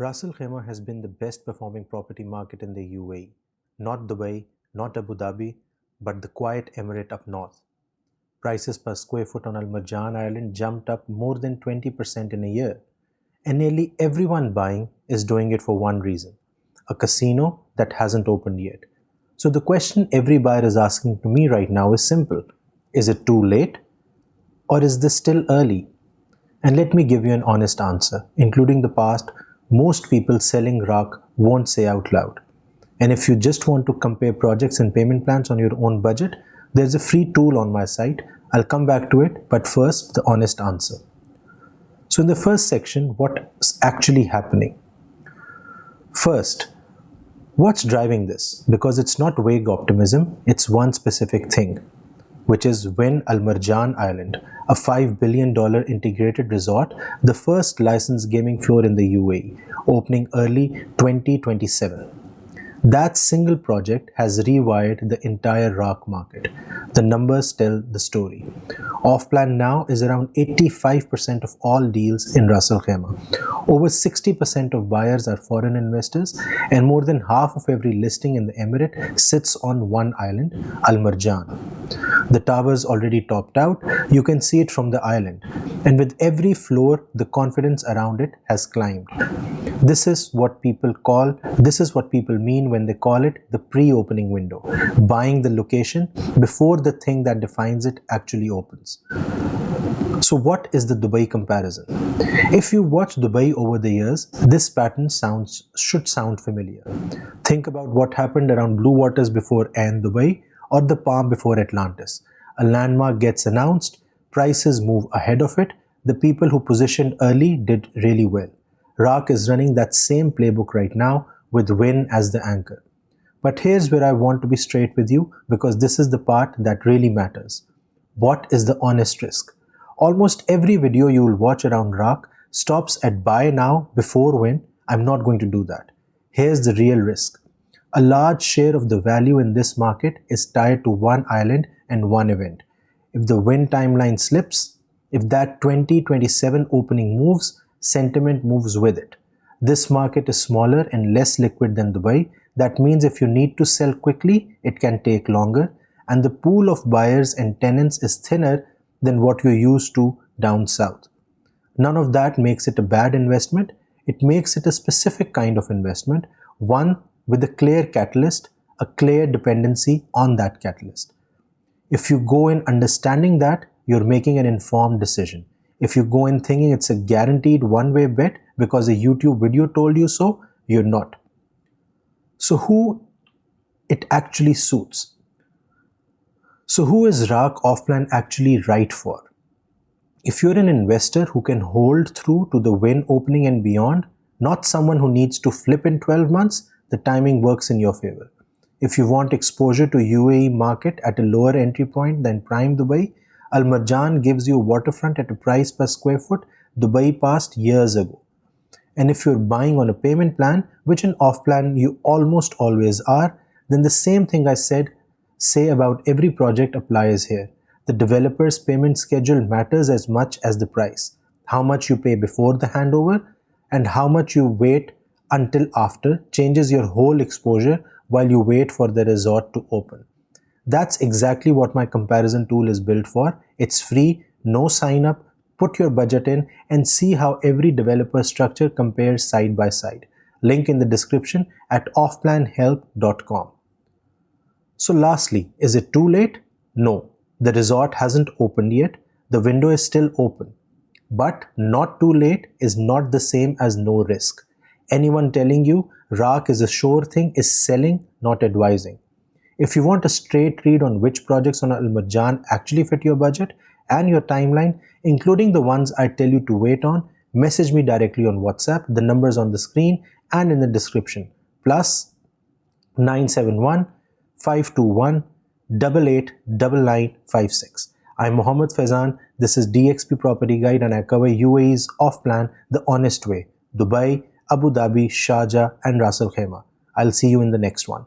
Ras Al Khaimah has been the best performing property market in the UAE. Not Dubai, not Abu Dhabi, but the quiet emirate up north. Prices per square foot on Al Marjan Island jumped up more than 20% in a year. And nearly everyone buying is doing it for one reason: a casino that hasn't opened yet. So the question every buyer is asking to me right now is simple: is it too late? Or is this still early? And let me give you an honest answer. Including the past, most people selling RAK won't say out loud. And if you just want to compare projects and payment plans on your own budget, there's a free tool on my site. I'll come back to it, but first, the honest answer. So in the first section, what's actually happening? First, what's driving this? Because it's not vague optimism, it's one specific thing, which is Wynn Al Marjan Island, a $5 billion integrated resort, the first licensed gaming floor in the UAE, opening early 2027. That single project has rewired the entire RAK market. The numbers tell the story. Off-plan now is around 85% of all deals in Ras Al Khaimah. Over 60% of buyers are foreign investors, and more than half of every listing in the emirate sits on one island, Al Marjan. The tower's already topped out. You can see it from the island. And with every floor, the confidence around it has climbed. This is what people mean when they call it the pre-opening window, buying the location before the thing that defines it actually opens. So what is the Dubai comparison? If you watch Dubai over the years, this pattern should sound familiar. Think about what happened around Blue Waters before Ain Dubai or the Palm before Atlantis. A landmark gets announced, prices move ahead of it, the people who positioned early did really well. RAK is running that same playbook right now with Wynn as the anchor. But here's where I want to be straight with you, because this is the part that really matters. What is the honest risk? Almost every video you will watch around RAK stops at buy now before Wynn. I'm not going to do that. Here's the real risk. A large share of the value in this market is tied to one island and one event. If the Wynn timeline slips, if that 2027 opening moves, sentiment moves with it. This market is smaller and less liquid than Dubai. That means if you need to sell quickly, it can take longer, and the pool of buyers and tenants is thinner than what you're used to down south. None of that makes it a bad investment. It makes it a specific kind of investment, one with a clear catalyst, a clear dependency on that catalyst. If you go in understanding that, you're making an informed decision. If you go in thinking it's a guaranteed one-way bet because a YouTube video told you so, you're not. So who it actually suits? So who is RAK off-plan actually right for? If you're an investor who can hold through to the Wynn opening and beyond, not someone who needs to flip in 12 months, the timing works in your favor. If you want exposure to UAE market at a lower entry point than prime Dubai, Al Marjan gives you waterfront at a price per square foot Dubai passed years ago. And if you're buying on a payment plan, which in off-plan you almost always are, then the same thing I say about every project applies here. The developer's payment schedule matters as much as the price. How much you pay before the handover and how much you wait until after changes your whole exposure while you wait for the resort to open. That's exactly what my comparison tool is built for. It's free, no sign up, put your budget in and see how every developer structure compares side by side. Link in the description at offplanhelp.com. So lastly, is it too late? No, the resort hasn't opened yet. The window is still open. But not too late is not the same as no risk. Anyone telling you RAK is a sure thing is selling, not advising. If you want a straight read on which projects on Al Marjan actually fit your budget and your timeline, including the ones I tell you to wait on, message me directly on WhatsApp. The number is on the screen and in the description. Plus 971 521 889956. I'm Mohammed Faizan. This is DXP Property Guide and I cover UAE's off-plan the honest way. Dubai, Abu Dhabi, Sharjah and Ras Al Khaimah. I'll see you in the next one.